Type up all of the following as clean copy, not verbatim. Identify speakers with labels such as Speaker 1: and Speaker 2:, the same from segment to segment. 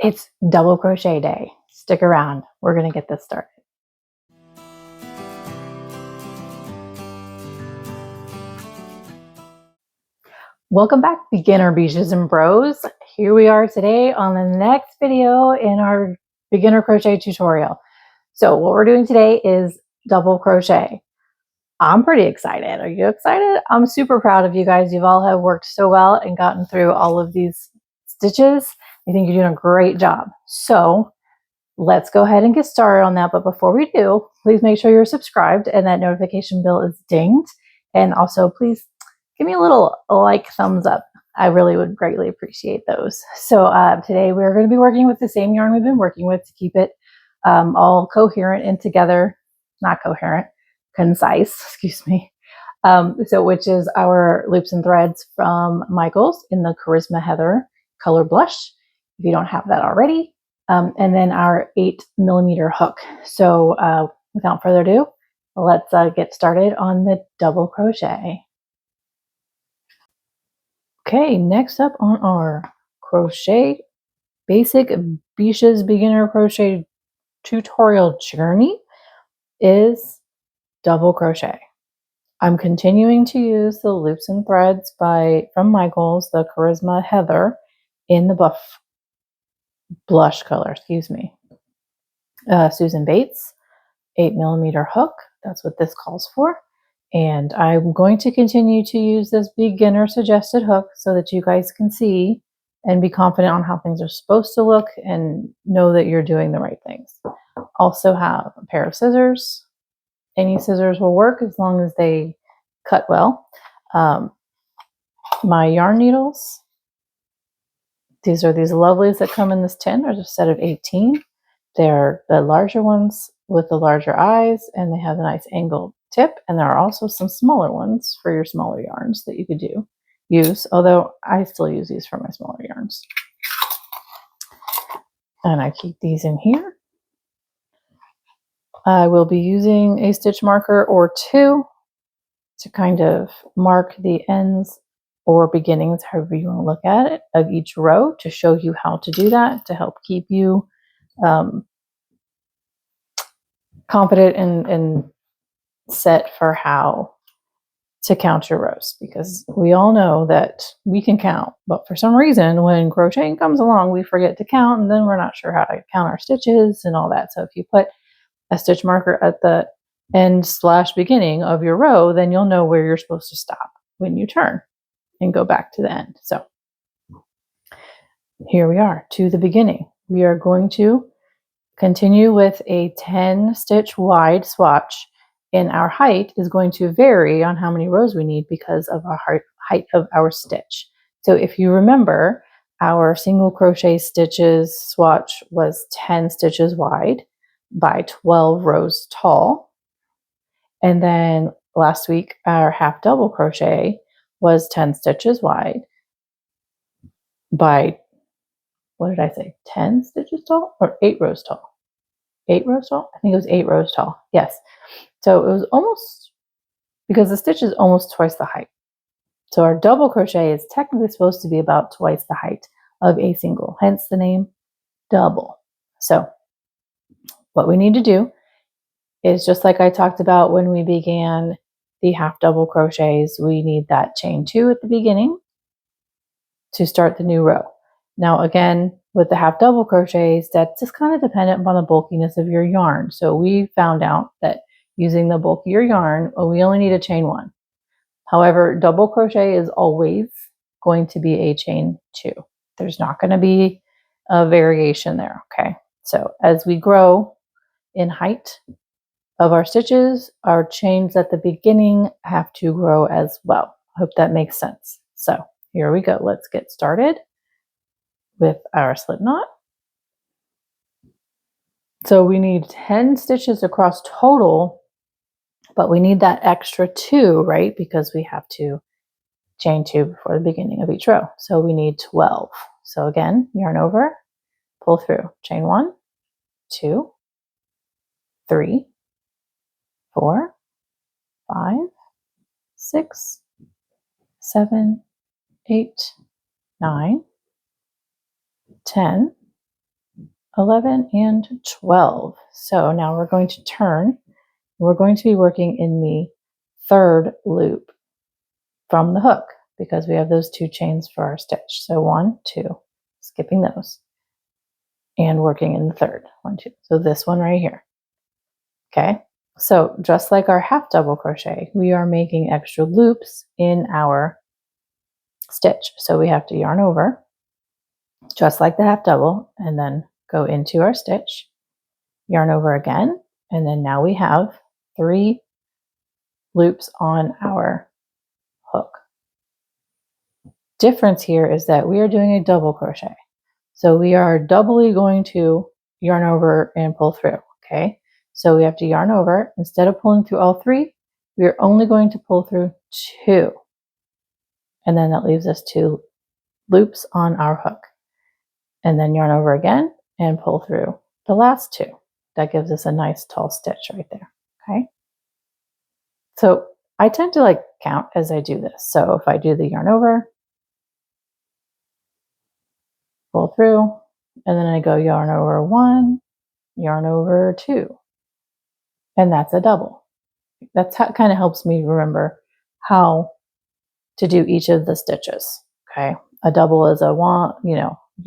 Speaker 1: It's double crochet day. Stick around. We're going to get this started. Welcome back, beginner beaches and bros. Here we are today on the next video in our beginner crochet tutorial. So what we're doing today is double crochet. I'm pretty excited. Are you excited? I'm super proud of you guys. You've all have worked so well and gotten through all of these stitches. I think you're doing a great job. So let's go ahead and get started on that. But before we do, please make sure you're subscribed and that notification bell is dinged. And also please give me a little thumbs up. I really would greatly appreciate those. So today we're going to be working with the same yarn we've been working with to keep it all coherent and together, not coherent, concise, excuse me. Which is our loops and threads from Michaels in the Charisma Heather color blush, if you don't have that already. And then our 8mm hook. So without further ado, let's get started on the double crochet. Okay, next up on our crochet basic Beaches beginner crochet tutorial journey is double crochet. I'm continuing to use the loops and threads from Michaels, the Charisma Heather in the buff blush color, excuse me. Susan Bates 8mm hook, that's what this calls for. And I'm going to continue to use this beginner suggested hook so that you guys can see and be confident on how things are supposed to look and know that you're doing the right things. Also have a pair of scissors. Any scissors will work as long as they cut well. My yarn needles. These are these lovelies that come in this tin. There's a set of 18. They're the larger ones with the larger eyes, and they have a nice angled tip. And there are also some smaller ones for your smaller yarns that you could use, although I still use these for my smaller yarns. And I keep these in here. I will be using a stitch marker or two to kind of mark the ends or beginnings, however you want to look at it, of each row to show you how to do that, to help keep you confident and set for how to count your rows, because we all know that we can count, but for some reason when crocheting comes along we forget to count, and then we're not sure how to count our stitches and all that. So if you put a stitch marker at the end / beginning of your row, then you'll know where you're supposed to stop when you turn and go back to the end. So here we are to the beginning. We are going to continue with a 10 stitch wide swatch, and our height is going to vary on how many rows we need because of our height of our stitch. So if you remember, our single crochet stitches swatch was 10 stitches wide by 12 rows tall. And then last week, our half double crochet was 10 stitches wide by, what did I say, 10 stitches tall or 8 rows tall? 8 rows tall? I think it was 8 rows tall. Yes. So it was almost, because the stitch is almost twice the height. So our double crochet is technically supposed to be about twice the height of a single, hence the name double. So what we need to do is, just like I talked about when we began the half double crochets, we need that chain 2 at the beginning to start the new row. Now again, with the half double crochets, that's just kind of dependent upon the bulkiness of your yarn. So we found out that using the bulkier yarn, we only need a chain 1. However, double crochet is always going to be a chain 2. There's not going to be a variation there, okay? So as we grow in height of our stitches, our chains at the beginning have to grow as well. I hope that makes sense. So here we go. Let's get started with our slip knot. So we need 10 stitches across total, but we need that extra 2, right? Because we have to chain 2 before the beginning of each row. So we need 12. So again, yarn over, pull through, chain 1, 2, 3, 4, 5, 6, 7, 8, 9, 10, 11, and 12. So now we're going to turn. We're going to be working in the third loop from the hook because we have those 2 chains for our stitch. So 1, 2, skipping those and working in the third. 1, 2. So this one right here. Okay. So just like our half double crochet, we are making extra loops in our stitch. So we have to yarn over just like the half double and then go into our stitch, yarn over again, and then now we have 3 loops on our hook. Difference here is that we are doing a double crochet. So we are doubly going to yarn over and pull through, okay? So we have to yarn over. Instead of pulling through all 3, we are only going to pull through 2. And then that leaves us 2 loops on our hook. And then yarn over again and pull through the last 2. That gives us a nice tall stitch right there, okay? So I tend to like count as I do this. So if I do the yarn over, pull through, and then I go yarn over 1, yarn over 2, and that's a double. That's how kind of helps me remember how to do each of the stitches. Okay, a double is a one, you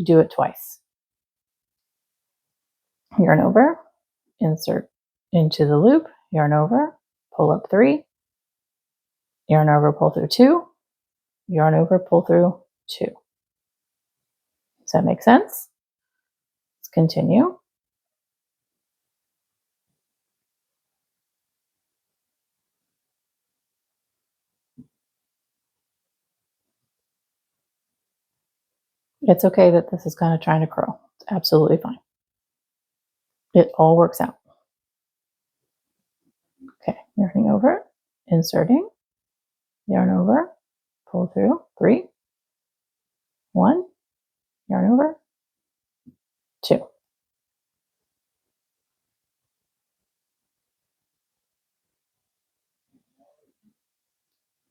Speaker 1: do it twice. Yarn over, insert into the loop, yarn over, pull up 3, yarn over, pull through 2, yarn over, pull through 2. Does that make sense? Let's continue. It's okay that this is kind of trying to curl. It's absolutely fine. It all works out. Okay, yarning over, inserting, yarn over, pull through 3, 1, yarn over, 2.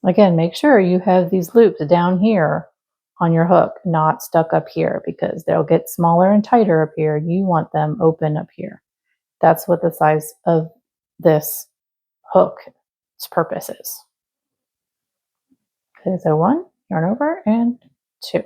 Speaker 1: Again, make sure you have these loops down here on your hook, not stuck up here because they'll get smaller and tighter up here. You want them open up here. That's what the size of this hook's purpose is. Okay, so 1, yarn over, and 2.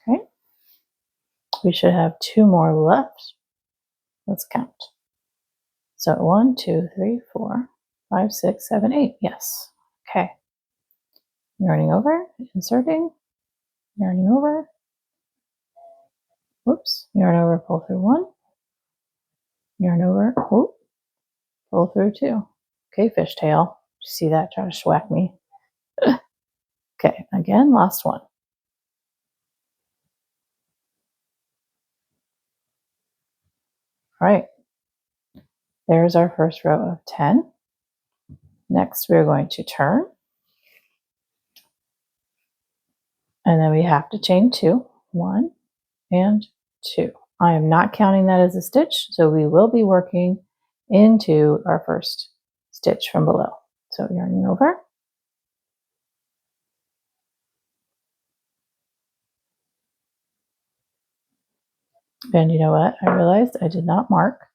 Speaker 1: Okay, we should have 2 more left. Let's count. So 1, 2, 3, 4, 5, 6, 7, 8. Yes. Okay. Yarning over, inserting, yarning over. Whoops. Yarn over, pull through 1. Yarn over, whoop, pull through 2. Okay, fishtail. See that? Try to schwack me. Okay, again, last one. All right. There's our first row of 10. Next, we're going to turn. And then we have to chain 2. 1 and 2. I am not counting that as a stitch, so we will be working into our first stitch from below. So yarning over. And you know what? I realized I did not mark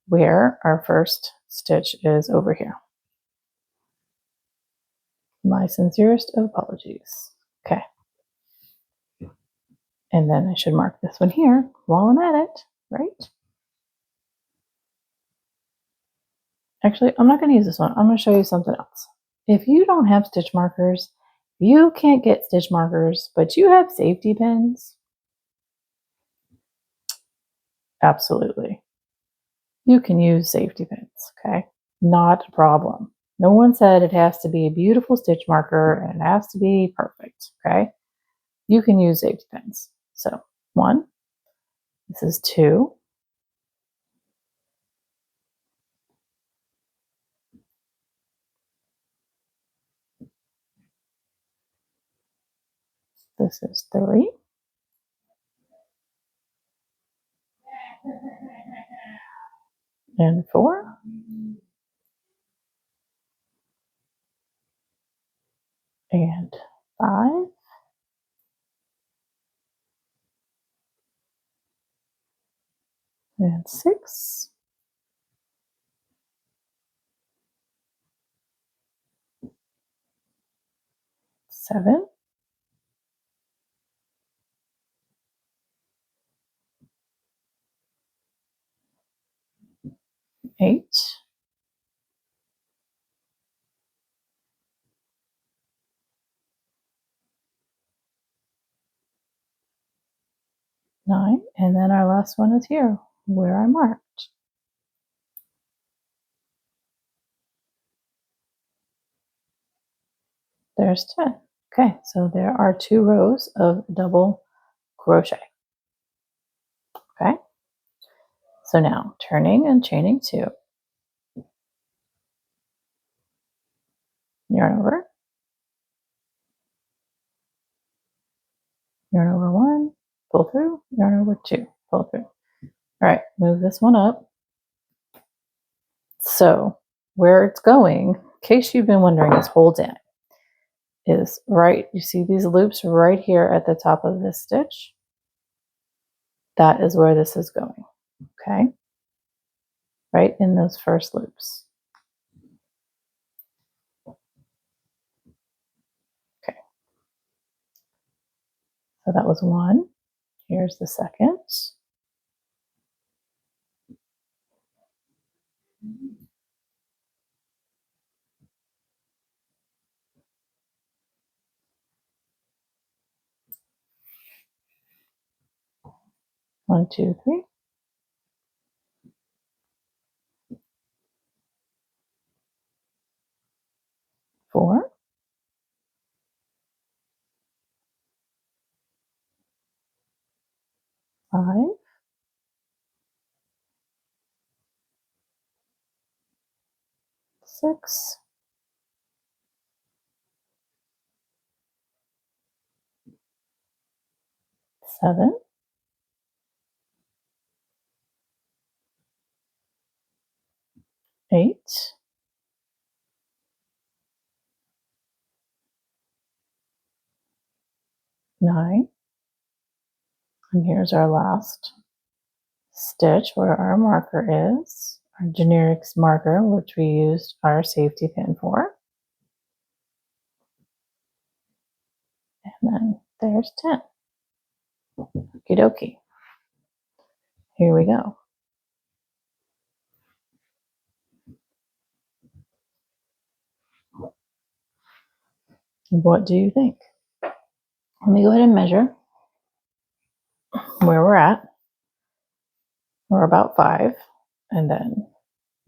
Speaker 1: where our first stitch is over here. My sincerest of apologies. Okay. And then I should mark this one here while I'm at it, right? Actually, I'm not going to use this one. I'm going to show you something else. If you don't have stitch markers, you can't get stitch markers, but you have safety pins, absolutely. You can use safety pins, okay? Not a problem. No one said it has to be a beautiful stitch marker and it has to be perfect, okay? You can use safety pins. So 1, this is 2, This is 3. And 4. And 5. And 6. 7. 8. 9. And then our last one is here, where I marked. There's 10. Okay, so there are 2 rows of double crochet. Okay, so now turning and chaining 2, yarn over, yarn over 1, pull through, yarn over 2, pull through. All right, move this one up. So where it's going, in case you've been wondering, is hold in. Is right, you see these loops right here at the top of this stitch? That is where this is going, okay? Right in those first loops. Okay. So that was 1. Here's the second. One, 2, 3. 4. 5. 6. 7. 8. 9. And here's our last stitch where our marker is, our generic marker, which we used our safety pin for. And then there's 10. Okie dokie. Here we go. What do you think? Let me go ahead and measure where we're at. We're about 5, and then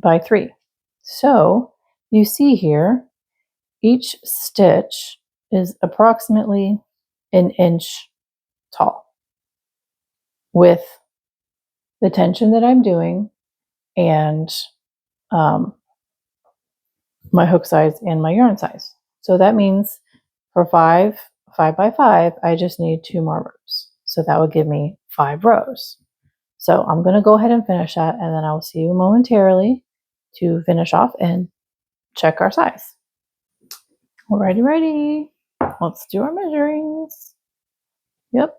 Speaker 1: by 3. So you see here, each stitch is approximately an inch tall with the tension that I'm doing and my hook size and my yarn size. So that means for 5 by 5, I just need 2 more rows. So that would give me 5 rows. So I'm going to go ahead and finish that, and then I will see you momentarily to finish off and check our size. Alrighty, ready. Let's do our measurings. Yep.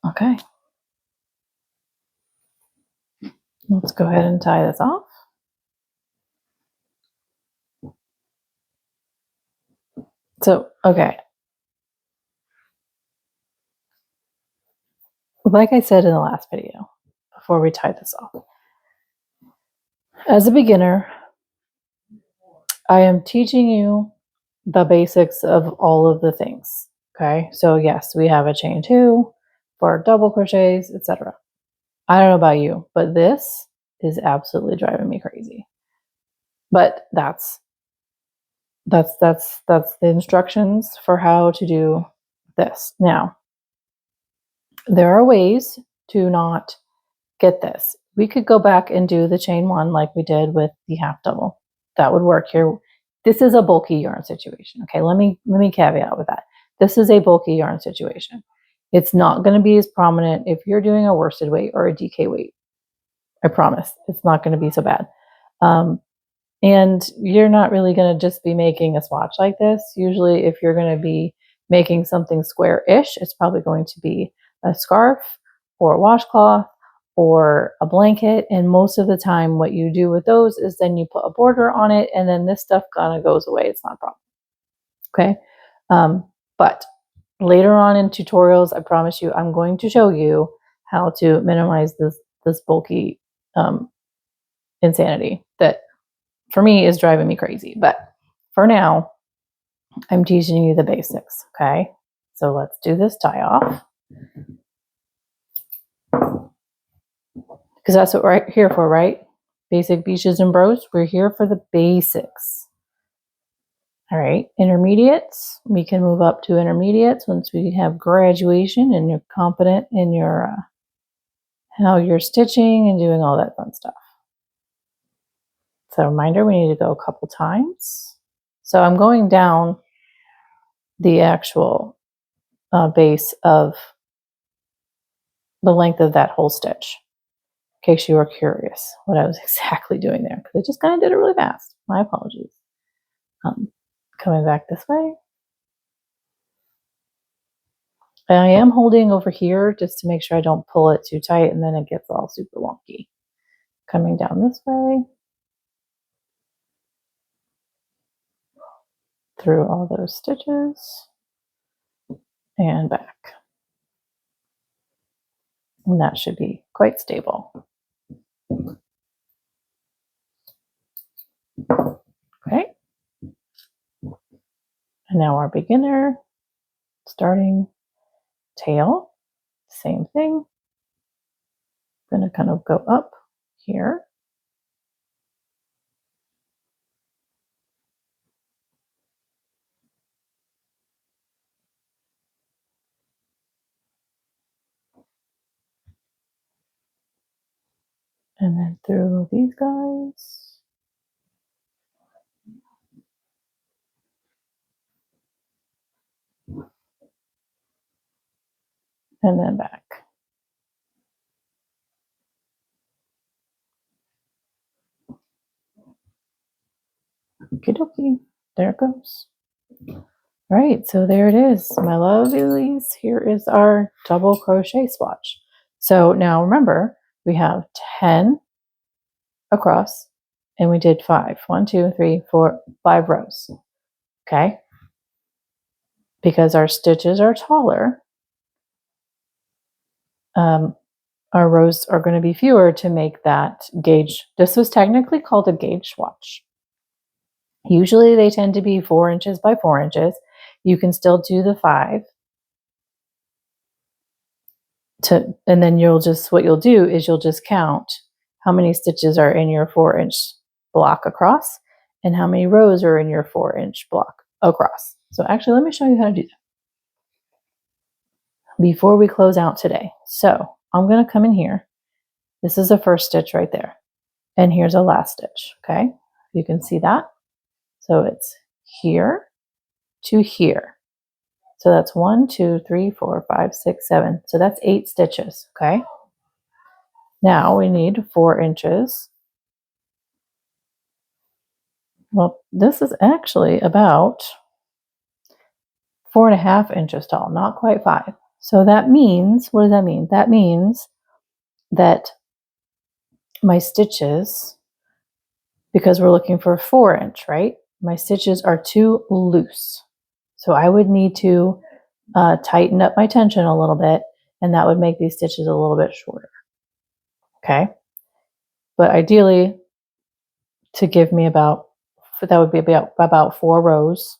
Speaker 1: Okay. Let's go ahead and tie this off. So, okay. Like I said in the last video, before we tie this off, as a beginner, I am teaching you the basics of all of the things. Okay, so yes, we have a chain 2 for double crochets, etc. I don't know about you, but this is absolutely driving me crazy. But that's the instructions for how to do this. Now, there are ways to not get this. We could go back and do the chain 1 like we did with the half double. That would work here. this is a bulky yarn situation. Okay, let me caveat with that. This is a bulky yarn situation. It's not going to be as prominent if you're doing a worsted weight or a DK weight. I promise it's not going to be so bad. And you're not really going to just be making a swatch like this. Usually if you're going to be making something square-ish, it's probably going to be a scarf or a washcloth or a blanket. And most of the time what you do with those is then you put a border on it and then this stuff kind of goes away. It's not a problem. Okay. But later on in tutorials, I promise you, I'm going to show you how to minimize this bulky insanity that for me is driving me crazy. But for now, I'm teaching you the basics. Okay. So let's do this tie off. Because that's what we're here for, right? Basic beaches and bros. We're here for the basics. All right, intermediates. We can move up to intermediates once we have graduation and you're competent in your how you're stitching and doing all that fun stuff. So reminder, we need to go a couple times. So I'm going down the actual base of the length of that whole stitch, in case you were curious what I was exactly doing there, because I just kind of did it really fast. My apologies. Coming back this way. I am holding over here just to make sure I don't pull it too tight and then it gets all super wonky. Coming down this way. Through all those stitches. And back. And that should be quite stable. Okay. And now our beginner starting tail, same thing. Going to kind of go up here. And then through these guys. And then back. Okie dokie. There it goes. All right, so there it is, my lovelies. Here is our double crochet swatch. So now remember, we have 10 across and we did 5. 1, 2, 3, 4, 5 rows. Okay. Because our stitches are taller, our rows are going to be fewer to make that gauge. This was technically called a gauge swatch. Usually they tend to be 4 inches by 4 inches. You can still do the 5. And then what you'll do is you'll just count how many stitches are in your 4-inch block across and how many rows are in your 4-inch block across. So actually, let me show you how to do that before we close out today. So I'm going to come in here. This is the first stitch right there. And here's a last stitch. Okay. You can see that. So it's here to here. So that's 1, 2, 3, 4, 5, 6, 7. So that's 8 stitches. Okay. Now we need 4 inches. Well, this is actually about 4.5 inches tall, not quite 5. So that means, what does that mean? That means that my stitches, because we're looking for a 4-inch, right? My stitches are too loose. So I would need to tighten up my tension a little bit, and that would make these stitches a little bit shorter. Okay. But ideally, to give me that would be about 4 rows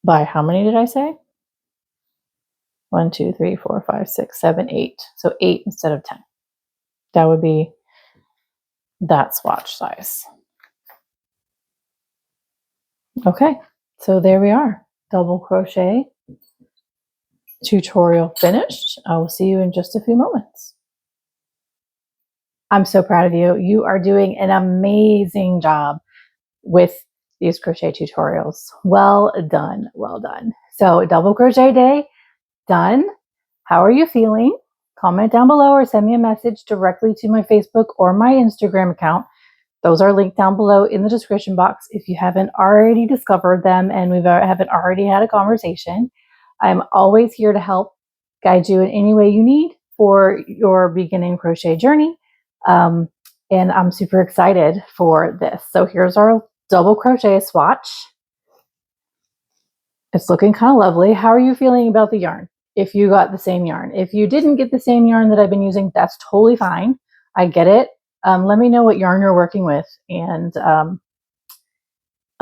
Speaker 1: by how many did I say? 1, 2, 3, 4, 5, 6, 7, 8. So 8 instead of 10. That would be that swatch size. Okay, so there we are. Double crochet tutorial finished. I will see you in just a few moments. I'm so proud of you. You are doing an amazing job with these crochet tutorials. Well done, well done. So double crochet day done. How are you feeling? Comment down below or send me a message directly to my Facebook or my Instagram account. Those are linked down below in the description box if you haven't already discovered them and we haven't already had a conversation. I'm always here to help guide you in any way you need for your beginning crochet journey. And I'm super excited for this. So here's our double crochet swatch. It's looking kind of lovely. How are you feeling about the yarn? If you got the same yarn. If you didn't get the same yarn that I've been using, that's totally fine. I get it. Let me know what yarn you're working with, and I'm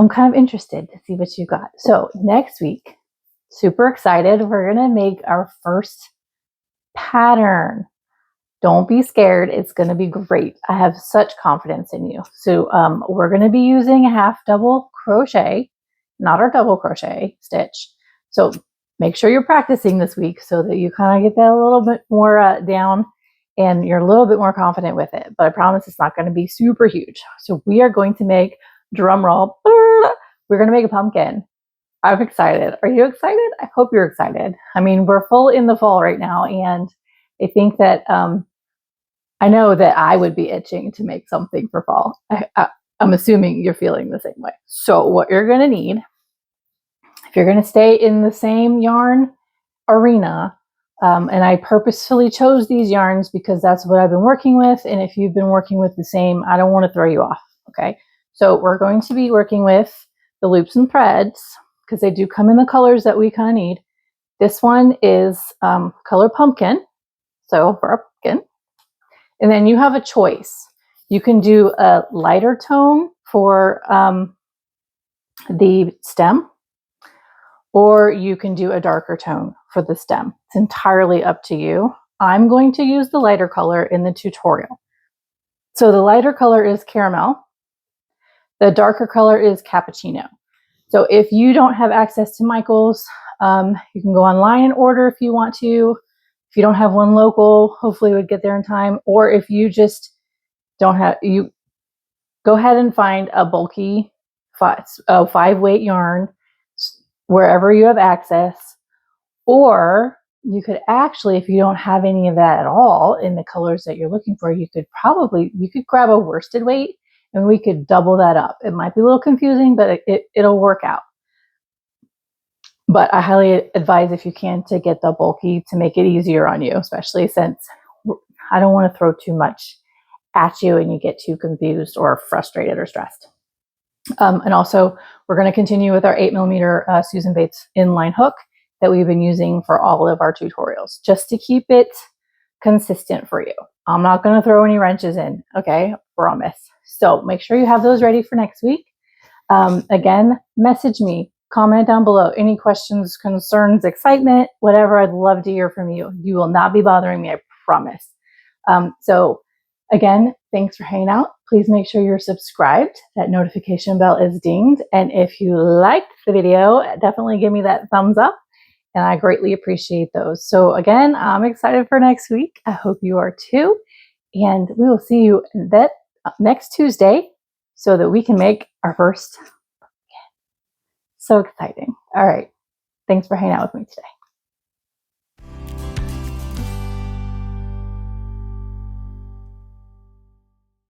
Speaker 1: kind of interested to see what you got. So next week, super excited, we're gonna make our first pattern. Don't be scared, it's gonna be great. I have such confidence in you. So we're gonna be using a half double crochet, not our double crochet stitch. So make sure you're practicing this week so that you kind of get that a little bit more down and you're a little bit more confident with it. But I promise it's not going to be super huge. So we are going to make, drum roll, we're going to make a pumpkin. I'm excited. Are you excited? I hope you're excited. I mean, we're full in the fall right now, and I think that I know that I would be itching to make something for fall. I'm assuming you're feeling the same way. So what you're going to need, if you're going to stay in the same yarn arena, and I purposefully chose these yarns because that's what I've been working with. And if you've been working with the same, I don't want to throw you off. Okay. So we're going to be working with the loops and threads because they do come in the colors that we kind of need. This one is color pumpkin. So for our pumpkin. And then you have a choice. You can do a lighter tone for the stem, or you can do a darker tone for the stem. It's entirely up to you. I'm going to use the lighter color in the tutorial. So the lighter color is caramel. The darker color is cappuccino. So if you don't have access to Michael's, you can go online and order if you want to. If you don't have one local, hopefully it would get there in time. Or if you just don't have, you go ahead and find a bulky 5-weight yarn wherever you have access, or you could actually, if you don't have any of that at all in the colors that you're looking for, you could grab a worsted weight and we could double that up. It might be a little confusing, but it'll work out. But I highly advise, if you can, to get the bulky to make it easier on you, especially since I don't want to throw too much at you and you get too confused or frustrated or stressed. And also, we're going to continue with our 8mm Susan Bates inline hook that we've been using for all of our tutorials, just to keep it consistent for you. I'm not going to throw any wrenches in, okay? Promise. So make sure you have those ready for next week. Again, message me, comment down below, any questions, concerns, excitement, whatever. I'd love to hear from you. You will not be bothering me, I promise. So again, thanks for hanging out. Please make sure you're subscribed. That notification bell is dinged. And if you liked the video, definitely give me that thumbs up. And I greatly appreciate those. So again, I'm excited for next week. I hope you are too. And we will see you next Tuesday so that we can make our first. So exciting. All right. Thanks for hanging out with me today.